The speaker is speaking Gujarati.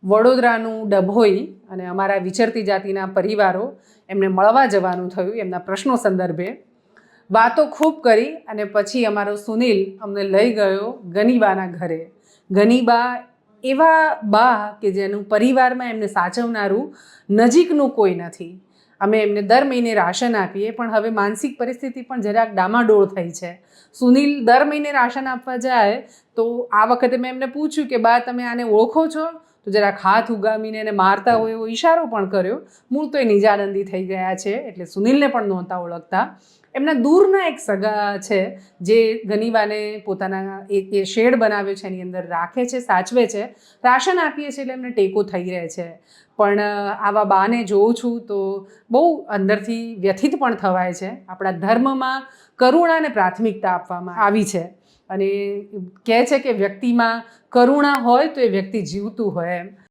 વડોદરાનું ડભોઈ અને અમારા વિચરતી જાતિના પરિવારો એમને મળવા જવાનું થયું એમના પ્રશ્નો સંદર્ભે. વાતો ખૂબ કરી અને પછી અમારો સુનિલ અમને લઈ ગયો ગનીબાના ઘરે. ગનીબા એવા બા કે જેનું પરિવારમાં એમને સાચવનારું નજીકનું કોઈ નથી. અમે એમને દર મહિને રાશન આપીએ, પણ હવે માનસિક પરિસ્થિતિ પણ જરાક ડામાડોળ થઈ છે. સુનિલ દર મહિને રાશન આપવા જાય તો આ વખતે મેં એમને પૂછ્યું કે બા તમે આને ઓળખો છો? તો જરાક હાથ ઉગામીને એને મારતા હોય એવો ઈશારો પણ કર્યો. મૂળ તો એ નિજાનંદી થઈ ગયા છે એટલે સુનિલને પણ નહોતા ઓળખતા. એમના દૂરના એક સગા છે જે ગનીબાને પોતાના એ શેડ બનાવ્યો છે એની અંદર રાખે છે, સાચવે છે. રાશન આપીએ છીએ એટલે એમને ટેકો થઈ રહે છે. પણ આવા બાને જોઉં છું તો બહુ અંદરથી વ્યથિત પણ થવાય છે. આપણા ધર્મમાં કરુણાને પ્રાથમિકતા આપવામાં આવી છે અને કહે છે કે વ્યક્તિમાં કરુણા હોય તો એ વ્યક્તિ જીવતું હોય એમ.